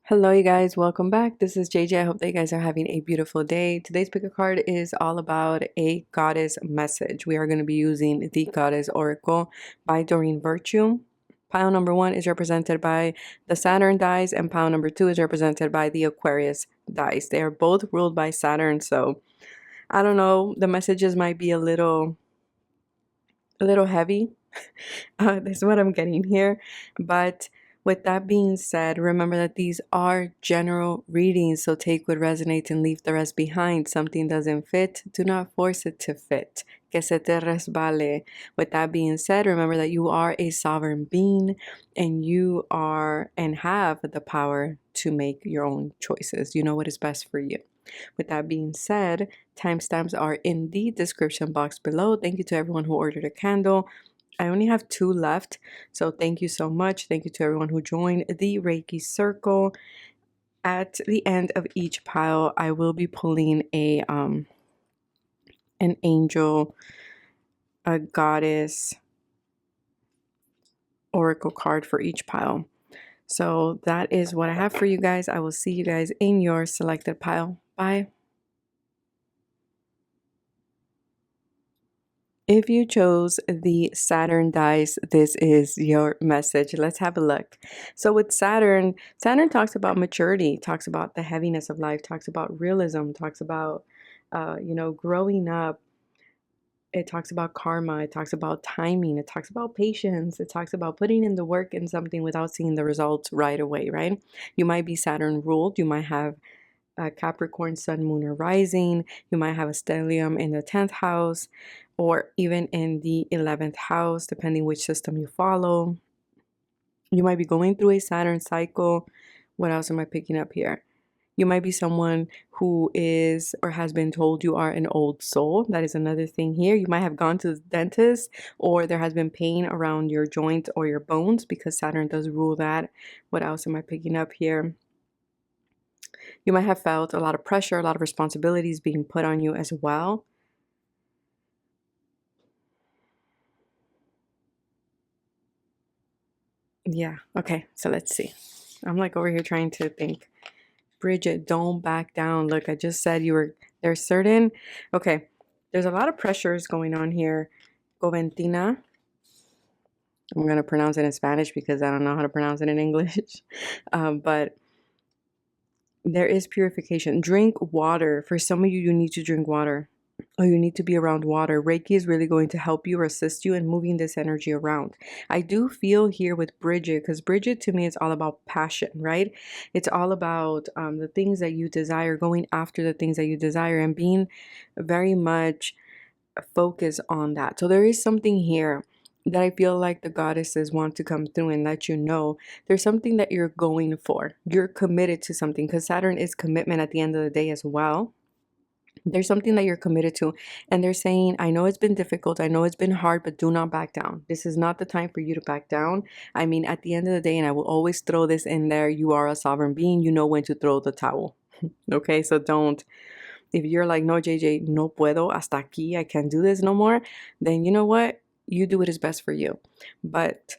Hello, you guys. Welcome back. This is JJ. I hope that you guys are having a beautiful day. Today's pick a card is all about a goddess message. We are going to be using the Goddess Oracle by Doreen Virtue. Pile number 1 is represented by the Saturn dice, and pile number 2 is represented by the Aquarius dice. They are both ruled by Saturn, so I don't know. The messages might be a little heavy. This is what I'm getting here, but with that being said, remember that these are general readings, so take what resonates and leave the rest behind. Something doesn't fit, do not force it to fit. Que se te resbale. With that being said, remember that you are a sovereign being and you are and have the power to make your own choices. You know what is best for you. With that being said, timestamps are in the description box below. Thank you to everyone who ordered a candle. I only have 2 left, so thank you so much. Thank you to everyone who joined the Reiki Circle. At the end of each pile, I will be pulling an angel, a goddess, oracle card for each pile. So that is what I have for you guys. I will see you guys in your selected pile. Bye. If you chose the Saturn dice, this is your message. Let's have a look. So with Saturn talks about maturity, talks about the heaviness of life, talks about realism, talks about, growing up. It talks about karma. It talks about timing. It talks about patience. It talks about putting in the work in something without seeing the results right away, right? You might be Saturn ruled. You might have Capricorn, Sun, Moon, or Rising. You might have a stellium in the 10th house or even in the 11th house, depending which system you follow. You might be going through a Saturn cycle. What else am I picking up here? You might be someone who is or has been told you are an old soul. That is another thing here. You might have gone to the dentist or there has been pain around your joints or your bones because Saturn does rule that. What else am I picking up here? You might have felt a lot of pressure, a lot of responsibilities being put on you as well. Yeah, okay, so let's see. I'm like over here trying to think. Bridget, don't back down. Look, I just said there's certain, okay, there's a lot of pressures going on here. Goventina. I'm going to pronounce it in Spanish because I don't know how to pronounce it in English. But there is purification. Drink water. For some of you, you need to drink water. Or you need to be around water. Reiki is really going to help you or assist you in moving this energy around. I do feel here with Bridget, because Bridget to me is all about passion, right? It's all about the things that you desire, going after the things that you desire and being very much focused on that. So there is something here that I feel like the goddesses want to come through and let you know there's something that you're going for. You're committed to something because Saturn is commitment at the end of the day as well. There's something that you're committed to, and they're saying, I know it's been difficult, I know it's been hard, but do not back down. This is not the time for you to back down. I mean, at the end of the day, and I will always throw this in there, you are a sovereign being. You know when to throw the towel. Okay, so don't, if you're like, no, JJ, no puedo, hasta aquí, I can't do this no more, then you know what, you do what is best for you. But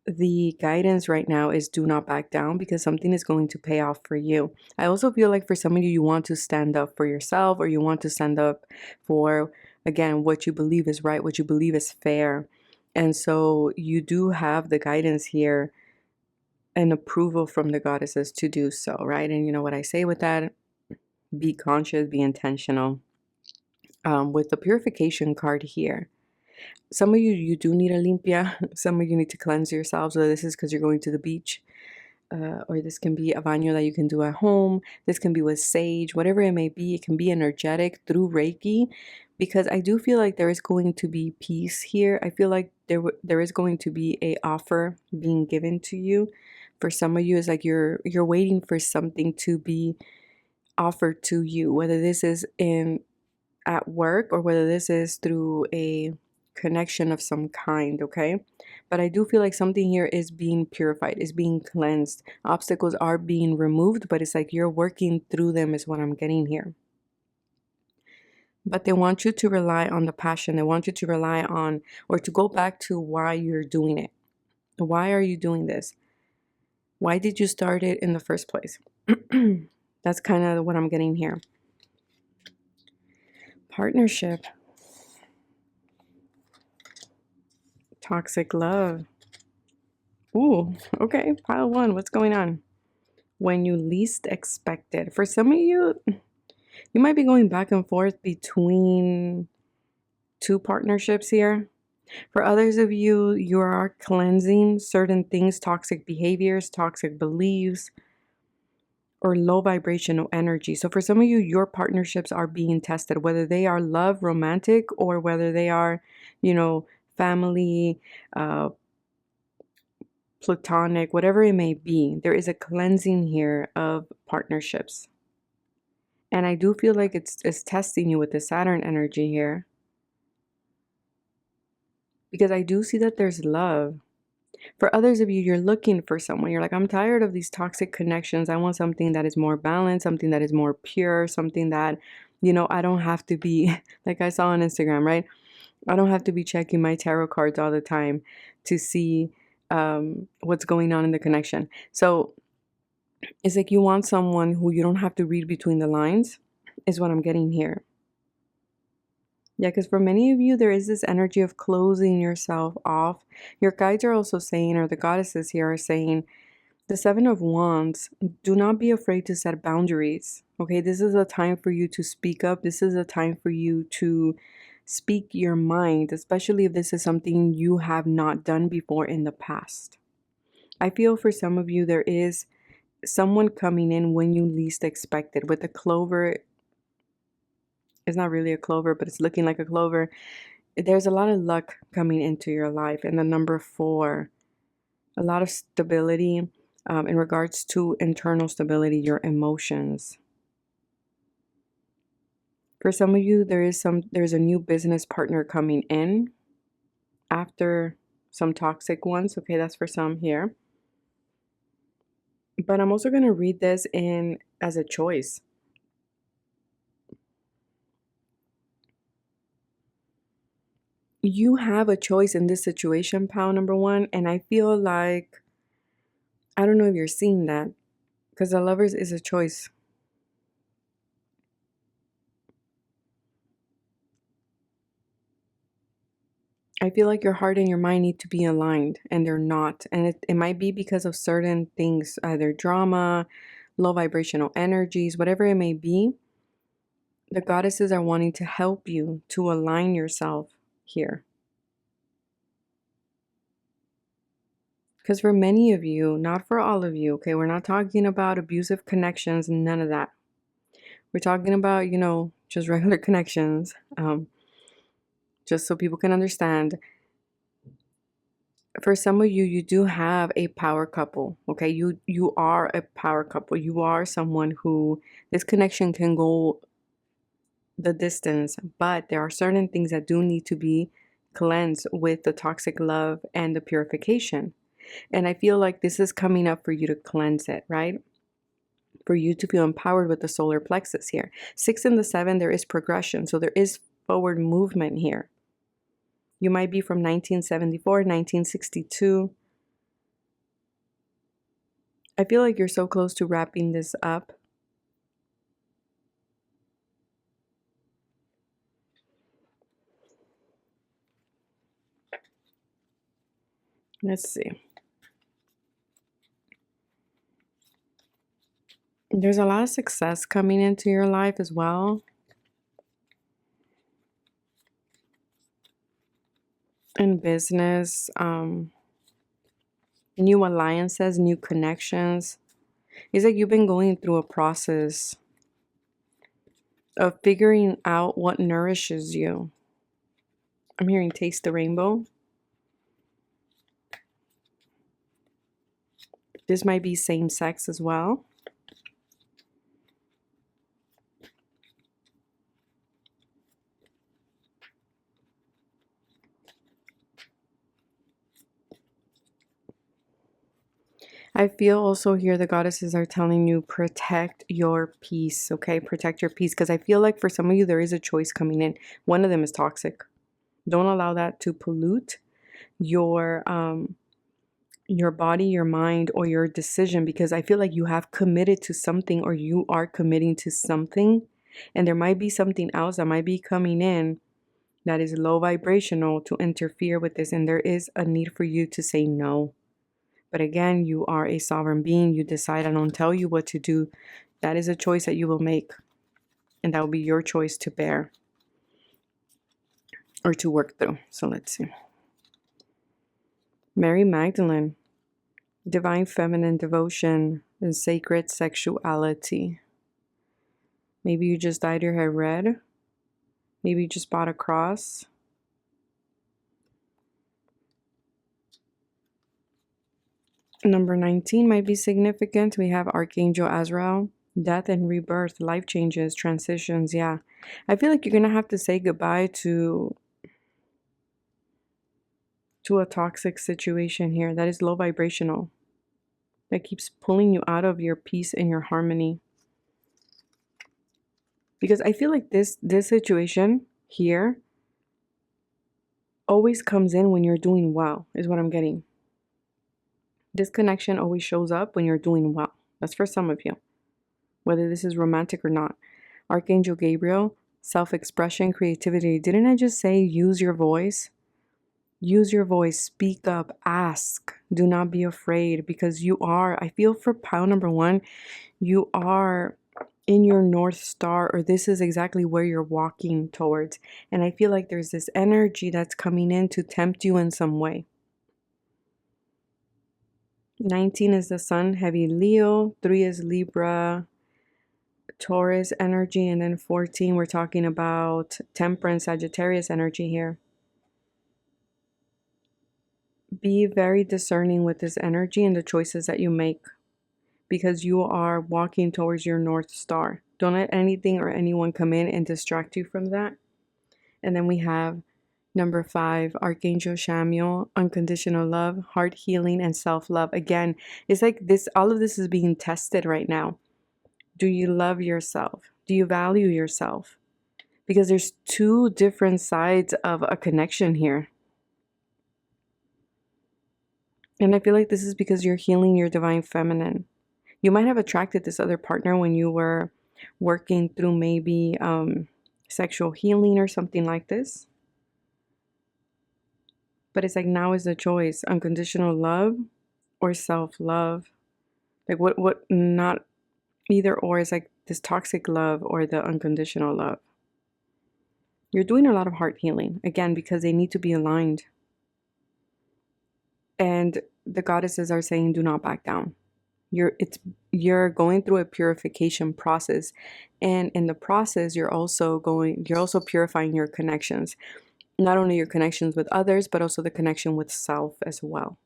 the guidance right now is do not back down because something is going to pay off for you. I also feel like for some of you, you want to stand up for yourself, or you want to stand up for, again, what you believe is right, what you believe is fair. And so you do have the guidance here and approval from the goddesses to do so, right? And you know what I say with that? Be conscious, be intentional. With the purification card here, some of you do need a limpia. Some of you need to cleanse yourselves. So this is because you're going to the beach. Or this can be a baño that you can do at home. This can be with sage, whatever it may be. It can be energetic through Reiki, because I do feel like there is going to be peace here. I feel like there is going to be a offer being given to you. For some of you, it's like you're waiting for something to be offered to you, whether this is at work or whether this is through a connection of some kind, okay? But I do feel like something here is being purified, is being cleansed. Obstacles are being removed, but it's like you're working through them is what I'm getting here. But they want you to rely on the passion. They want you to rely on, or to go back to why you're doing it. Why are you doing this? Why did you start it in the first place? That's kind of what I'm getting here. Partnership. Toxic love. Ooh, okay. Pile one. What's going on? When you least expect it. For some of you, you might be going back and forth between two partnerships here. For others of you, you are cleansing certain things, toxic behaviors, toxic beliefs, or low vibrational energy. So for some of you, your partnerships are being tested, whether they are love, romantic, or whether they are, family, platonic, whatever it may be. There is a cleansing here of partnerships. And I do feel like it's testing you with the Saturn energy here. Because I do see that there's love. For others of you, you're looking for someone. You're like, I'm tired of these toxic connections. I want something that is more balanced, something that is more pure, something that, I don't have to be, like I saw on Instagram, right? I don't have to be checking my tarot cards all the time to see what's going on in the connection. So it's like you want someone who you don't have to read between the lines, is what I'm getting here. Yeah, because for many of you, there is this energy of closing yourself off. Your guides are also saying, or the goddesses here are saying, the Seven of Wands, do not be afraid to set boundaries. Okay, this is a time for you to speak up. This is a time for you to speak your mind, especially if this is something you have not done before in the past. I feel for some of you, there is someone coming in when you least expect it. With the clover, it's not really a clover, but it's looking like a clover. There's a lot of luck coming into your life. And the number 4, a lot of stability in regards to internal stability, your emotions. For some of you, there's a new business partner coming in after some toxic ones. Okay, that's for some here. But I'm also going to read this in as a choice. You have a choice in this situation, pal number 1, and I feel like, I don't know if you're seeing that, because the Lovers is a choice. I feel like your heart and your mind need to be aligned, and they're not. And it might be because of certain things, either drama, low vibrational energies, whatever it may be. The goddesses are wanting to help you to align yourself here. Because for many of you, not for all of you, okay, we're not talking about abusive connections, none of that. We're talking about, just regular connections, just so people can understand. For some of you, you do have a power couple, okay? You are a power couple. You are someone who, this connection can go the distance, but there are certain things that do need to be cleansed with the toxic love and the purification. And I feel like this is coming up for you to cleanse it, right? For you to feel empowered with the solar plexus here. 6 and the 7, there is progression. So there is forward movement here. You might be from 1974, 1962. I feel like you're so close to wrapping this up. Let's see. There's a lot of success coming into your life as well. In business, new alliances, new connections. It's like you've been going through a process of figuring out what nourishes you. I'm hearing taste the rainbow. This might be same sex as well. I feel also here the goddesses are telling you protect your peace, okay? Protect your peace, because I feel like for some of you there is a choice coming in. One of them is toxic. Don't allow that to pollute your your body, your mind, or your decision, because I feel like you have committed to something, or you are committing to something, and there might be something else that might be coming in that is low vibrational to interfere with this, and there is a need for you to say no. But again, you are a sovereign being. You decide. I don't tell you what to do. That is a choice that you will make, and that will be your choice to bear or to work through. So let's see. Mary Magdalene, divine feminine devotion and sacred sexuality. Maybe you just dyed your hair red. Maybe you just bought a cross. Number 19 might be significant. We have Archangel Azrael, death and rebirth, life changes, transitions. Yeah, I feel like you're gonna have to say goodbye to a toxic situation here that is low vibrational, that keeps pulling you out of your peace and your harmony. Because I feel like this situation here always comes in when you're doing well, is what I'm getting. This connection always shows up when you're doing well. That's for some of you, whether this is romantic or not. Archangel Gabriel, self-expression, creativity. Didn't I just say use your voice? Use your voice, speak up, ask. Do not be afraid, because you are, I feel for pile number 1, you are in your North Star, or this is exactly where you're walking towards. And I feel like there's this energy that's coming in to tempt you in some way. 19 is the Sun, heavy Leo. 3 is Libra, Taurus energy. And then 14, we're talking about Temperance, Sagittarius energy here. Be very discerning with this energy and the choices that you make, because you are walking towards your North Star. Don't let anything or anyone come in and distract you from that. And then we have number 5, Archangel Shamiel, unconditional love, heart healing, and self-love. Again, it's like this, all of this is being tested right now. Do you love yourself? Do you value yourself? Because there's 2 different sides of a connection here. And I feel like this is because you're healing your divine feminine. You might have attracted this other partner when you were working through maybe sexual healing or something like this. But it's like now is the choice, unconditional love or self-love. Like what, not either or, is like this toxic love or the unconditional love. You're doing a lot of heart healing, again, because they need to be aligned. And the goddesses are saying, do not back down. You're going through a purification process, and in the process you're also purifying your connections, not only your connections with others, but also the connection with self as well.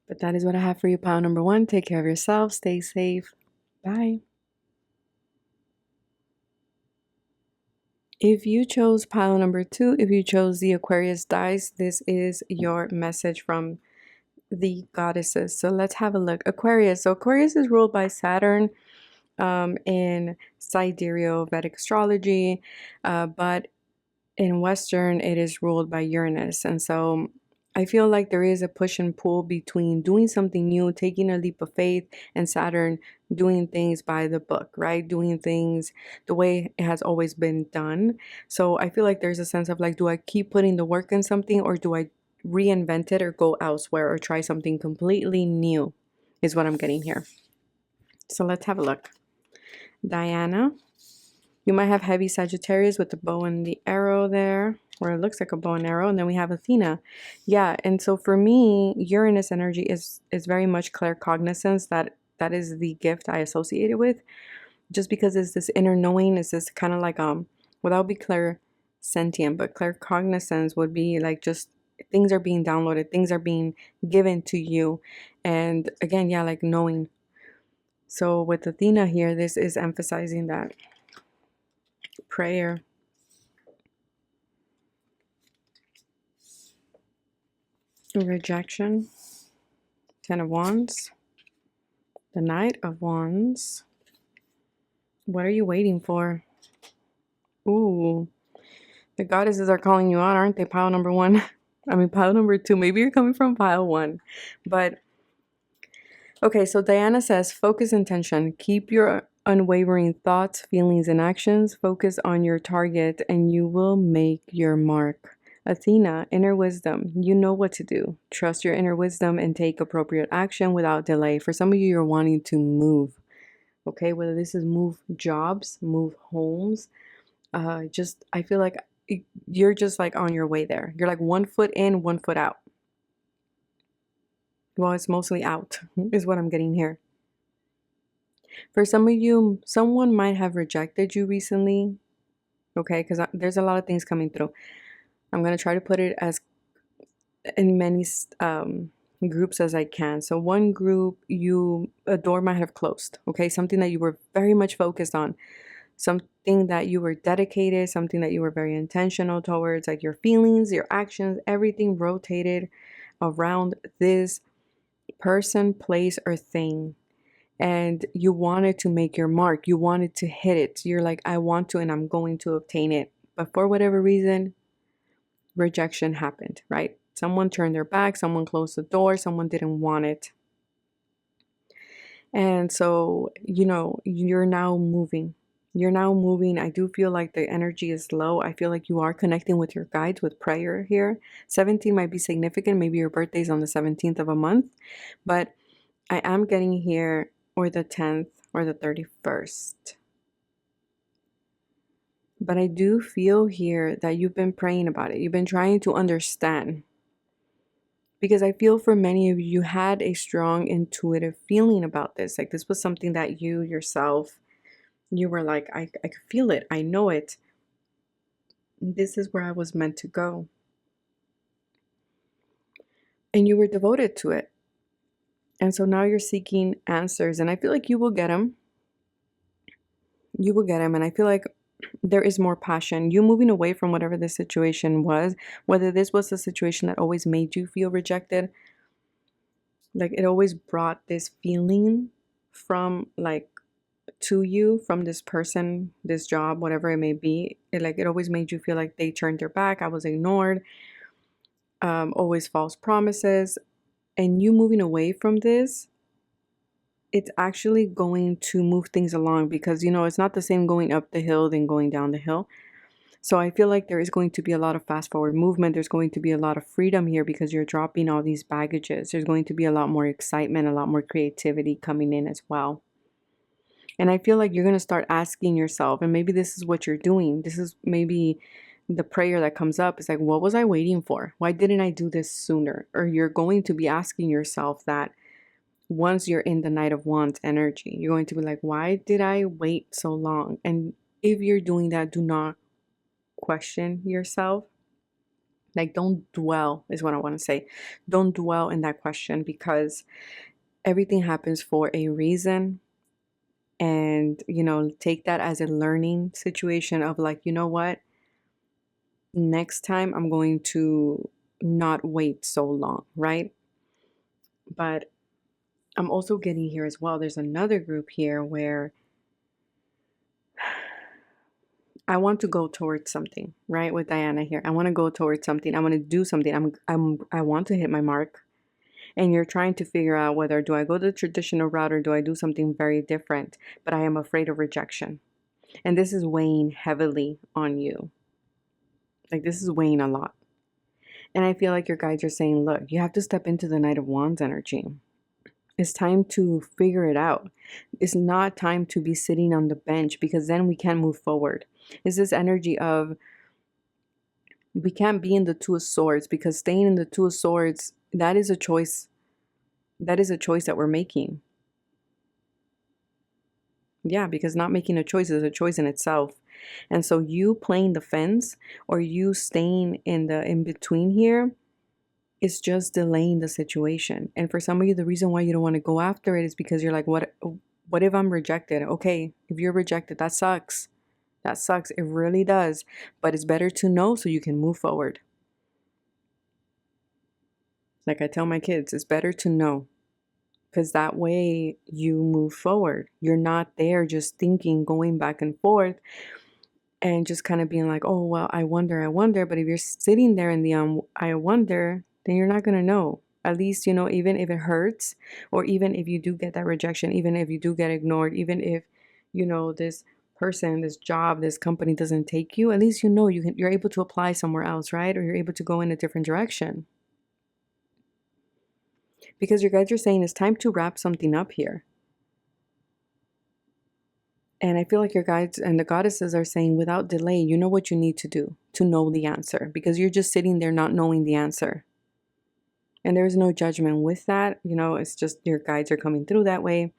But that is what I have for you, pile number 1. Take care of yourself, stay safe, bye. If you chose pile number 2, if you chose the Aquarius dice, this is your message from the goddesses. So let's have a look. Aquarius. So Aquarius is ruled by Saturn in sidereal Vedic astrology, but in Western it is ruled by Uranus. And so I feel like there is a push and pull between doing something new, taking a leap of faith, and Saturn doing things by the book, right? Doing things the way it has always been done. So I feel like there's a sense of like, do I keep putting the work in something, or do I reinvent it or go elsewhere or try something completely new, is what I'm getting here. So let's have a look. Diana, you might have heavy Sagittarius with the bow and the arrow there, where it looks like a bow and arrow. And then we have Athena. Yeah, and so for me, Uranus energy is very much claircognizance. That is the gift I associate it with, just because it's this inner knowing. It's this kind of like without be clairsentient, but claircognizance would be like just things are being downloaded, things are being given to you, and again, yeah, like knowing. So with Athena here, this is emphasizing that. Prayer. Rejection. 10 of Wands. The Knight of Wands. What are you waiting for? Ooh. The goddesses are calling you out, aren't they? Pile number one. I mean, pile number two. Maybe you're coming from pile one. But, okay, so Diana says, focus intention. Keep your unwavering thoughts, feelings, and actions. Focus on your target and you will make your mark. Athena, inner wisdom. You know what to do. Trust your inner wisdom and take appropriate action without delay. For some of you, you're wanting to move. Okay, whether this is move jobs, move homes, just I feel like you're just like on your way there. You're like 1 foot in, 1 foot out. Well, it's mostly out is what I'm getting here. For some of you, someone might have rejected you recently. Okay, because there's a lot of things coming through. I'm going to try to put it as in many groups as I can. So one group, a door might have closed. Okay, something that you were very much focused on. Something that you were dedicated, something that you were very intentional towards, like your feelings, your actions, everything rotated around this person, place, or thing. And you wanted to make your mark. You wanted to hit it. You're like, I want to, and I'm going to obtain it. But for whatever reason, rejection happened, right? Someone turned their back, someone closed the door, someone didn't want it. And so, you're now moving. You're now moving. I do feel like the energy is low. I feel like you are connecting with your guides with prayer here. 17 might be significant. Maybe your birthday's on the 17th of a month. But I am getting here, or the 10th, or the 31st. But I do feel here that you've been praying about it. You've been trying to understand. Because I feel for many of you had a strong intuitive feeling about this. Like this was something that you yourself, you were like, I could feel it. I know it. This is where I was meant to go. And you were devoted to it. And so now you're seeking answers. And I feel like you will get them. You will get them. And I feel like there is more passion. You moving away from whatever the situation was, whether this was a situation that always made you feel rejected, like it always brought this feeling from like to you from this person, this job, whatever it may be. It always made you feel like they turned their back, I was ignored, always false promises. And you moving away from this, it's actually going to move things along because it's not the same going up the hill than going down the hill. So I feel like there is going to be a lot of fast forward movement. There's going to be a lot of freedom here because you're dropping all these baggages. There's going to be a lot more excitement, a lot more creativity coming in as well. And I feel like you're going to start asking yourself, and maybe this is what you're doing. This is maybe the prayer that comes up. It's like, what was I waiting for? Why didn't I do this sooner? Or you're going to be asking yourself that once you're in the Knight of Wands energy. You're going to be like, why did I wait so long? And if you're doing that, do not question yourself. Like, don't dwell is what I want to say. Don't dwell in that question because everything happens for a reason. And, take that as a learning situation of like, you know what? Next time I'm going to not wait so long, right? But I'm also getting here as well. There's another group here where I want to go towards something, right? With Diana here. I want to go towards something. I want to do something. I want to hit my mark. And you're trying to figure out whether do I go the traditional route or do I do something very different, but I am afraid of rejection. And this is weighing heavily on you. Like this is weighing a lot. And I feel like your guides are saying, look, you have to step into the Knight of Wands energy. It's time to figure it out. It's not time to be sitting on the bench because then we can't move forward. It's this energy of we can't be in the Two of Swords because staying in the Two of Swords, that is a choice. That is a choice that we're making. Yeah, because not making a choice is a choice in itself. And so you playing the fence or you staying in the in-between here is just delaying the situation. And for some of you, the reason why you don't want to go after it is because you're like, what if I'm rejected? Okay, if you're rejected, that sucks. That sucks. It really does. But it's better to know so you can move forward. Like I tell my kids, it's better to know. Because that way you move forward. You're not there just thinking, going back and forth. and just kind of being like, oh, well, I wonder. But if you're sitting there in the I wonder, then you're not going to know. At least, you know, even if it hurts, or even if you do get that rejection, even if you do get ignored, even if, you know, this person, this job, this company doesn't take you, at least you know you're able to apply somewhere else, right? Or you're able to go in a different direction. Because your guides are saying it's time to wrap something up here. And I feel like your guides and the goddesses are saying, without delay, you know what you need to do to know the answer, because you're just sitting there not knowing the answer. And there's no judgment with that. You know, it's just your guides are coming through that way.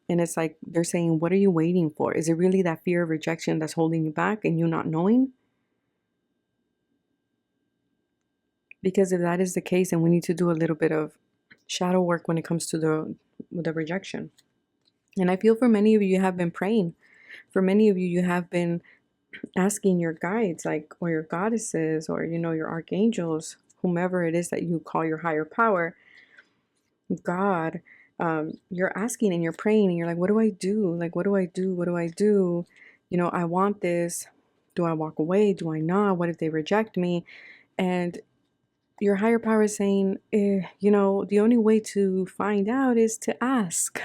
And it's like they're saying, what are you waiting for? Is it really that fear of rejection that's holding you back and you not knowing? Because if that is the case, then we need to do a little bit of shadow work when it comes to the rejection. And I feel for many of you, you have been praying. For many of you, you have been asking your guides, like, or your goddesses, or, you know, your archangels, whomever it is that you call your higher power, God, you're asking and you're praying and you're like, what do I do? Like, what do I do? What do I do? You know, I want this. Do I walk away? Do I not? What if they reject me? And your higher power is saying, you know, the only way to find out is to ask,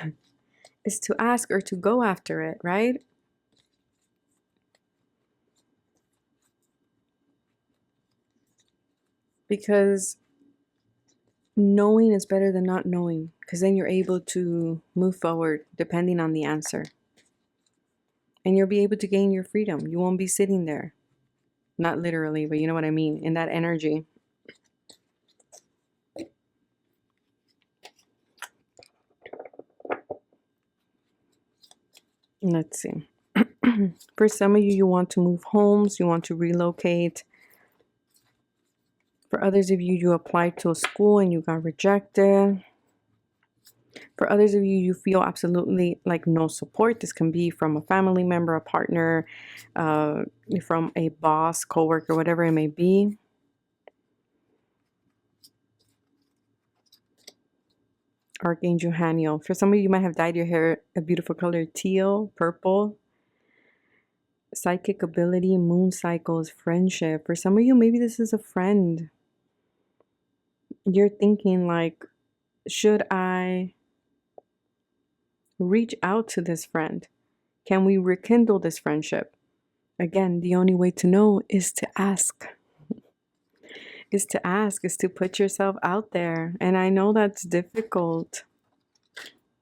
is to ask or to go after it, right? Because knowing is better than not knowing, because then you're able to move forward depending on the answer. And you'll be able to gain your freedom. You won't be sitting there. Not literally, but you know what I mean, in that energy. Let's see. For some of you, you want to move homes, you want to relocate. For others of you, you applied to a school and you got rejected. For others of you, you feel absolutely like no support. This can be from a family member, a partner, from a boss, coworker, whatever it may be. Archangel Haniel. For some of you, you might have dyed your hair a beautiful color, teal, purple. Psychic ability, moon cycles, friendship. For some of you, maybe this is a friend. You're thinking like, should I reach out to this friend? Can we rekindle this friendship? Again, the only way to know is to ask. Is to ask, is to put yourself out there. And I know that's difficult.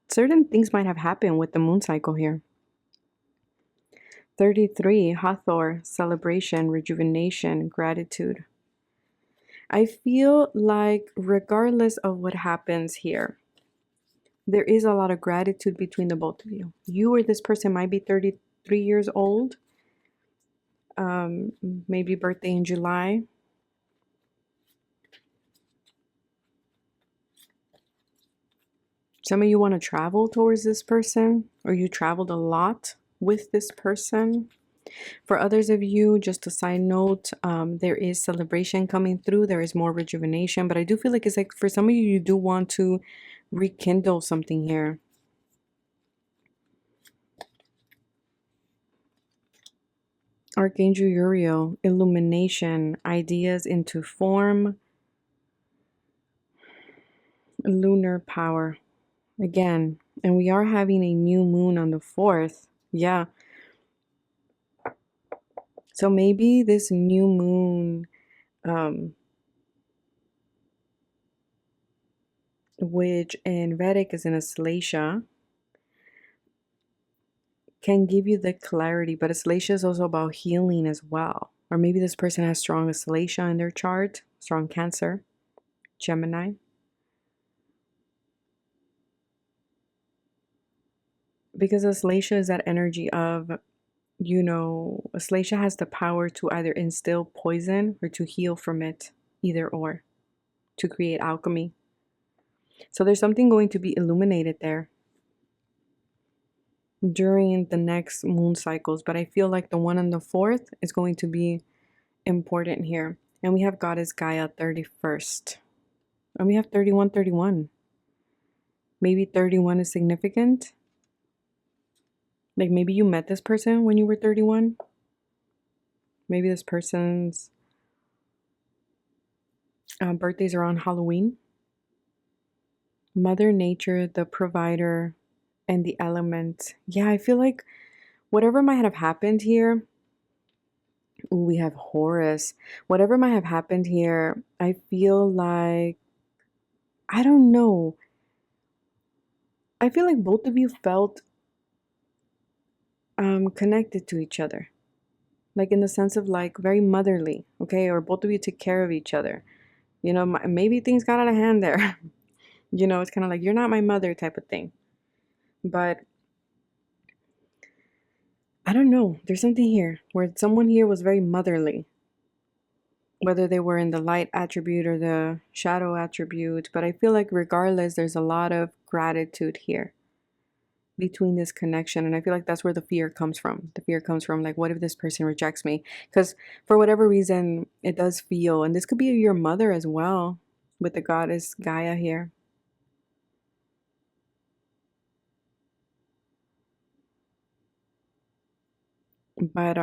Certain things might have happened with the moon cycle here. 33, Hathor, celebration, rejuvenation, gratitude. I feel like regardless of what happens here, there is a lot of gratitude between the both of you. You or this person might be 33 years old, maybe birthday in July. Some of you want to travel towards this person, or you traveled a lot with this person. For others of you, just a side note, there is celebration coming through. There is more rejuvenation, but I do feel like it's like for some of you, you do want to rekindle something here. Archangel Uriel, illumination, ideas into form, lunar power. Again, and we are having a new moon on the 4th. Yeah. So maybe this new moon, which in Vedic is in Aslesha, can give you the clarity, but Aslesha is also about healing as well. Or maybe this person has strong Aslesha in their chart, strong Cancer, Gemini. Because Aslesha is that energy of, you know, Aslesha has the power to either instill poison or to heal from it, either or, to create alchemy. So there's something going to be illuminated there during the next moon cycles, but I feel like the one on the 4th is going to be important here. And we have Goddess Gaia 31st. And we have 3131. Maybe 31 is significant. Like maybe you met this person when you were 31. Maybe this person's birthdays are on Halloween. Mother Nature, the provider, and the element. Yeah, I feel like whatever might have happened here. Ooh, we have Horus. Whatever might have happened here, I feel like, I don't know. I feel like both of you felt connected to each other. Like in the sense of like very motherly, okay? Or both of you took care of each other. You know, maybe things got out of hand there. You know, it's kind of like, you're not my mother type of thing. But I don't know. There's something here where someone here was very motherly, whether they were in the light attribute or the shadow attribute. But I feel like regardless, there's a lot of gratitude here between this connection. And I feel like that's where the fear comes from. The fear comes from like, what if this person rejects me? Because for whatever reason, it does feel, and this could be your mother as well with the goddess Gaia here. But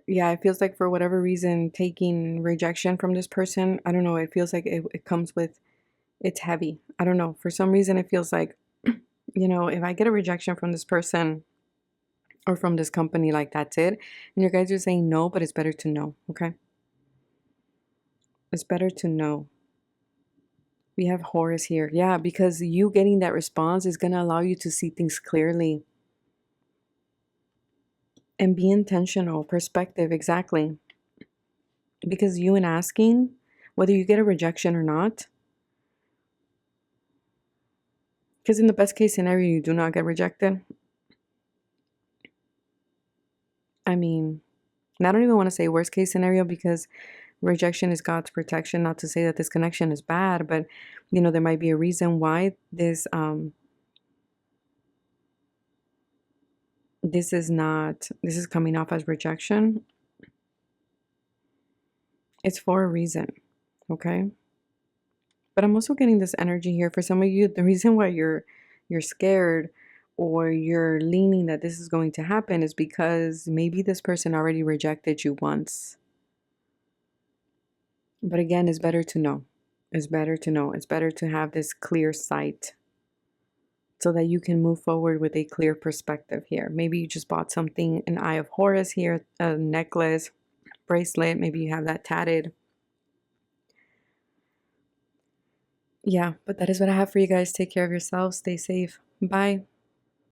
yeah, it feels like for whatever reason, taking rejection from this person, I don't know, it feels like it comes with, it's heavy. I don't know. For some reason, it feels like, you know, if I get a rejection from this person or from this company, like that's it. And your guys are saying no, but it's better to know, okay? It's better to know. We have Horus here. Yeah, because you getting that response is going to allow you to see things clearly and be intentional. Perspective, exactly. Because you and asking, whether you get a rejection or not, because in the best case scenario, you do not get rejected. I mean, and I don't even want to say worst case scenario because rejection is God's protection. Not to say that this connection is bad, but you know, there might be a reason why this this is coming off as rejection. It's for a reason, okay? But I'm also getting this energy here for some of you. The reason why you're scared or you're leaning that this is going to happen is because maybe this person already rejected you once. But again, it's better to know. It's better to know. It's better to have this clear sight so that you can move forward with a clear perspective here. Maybe you just bought something, an Eye of Horus here, a necklace, bracelet. Maybe you have that tatted. Yeah, but that is what I have for you guys. Take care of yourselves. Stay safe. Bye.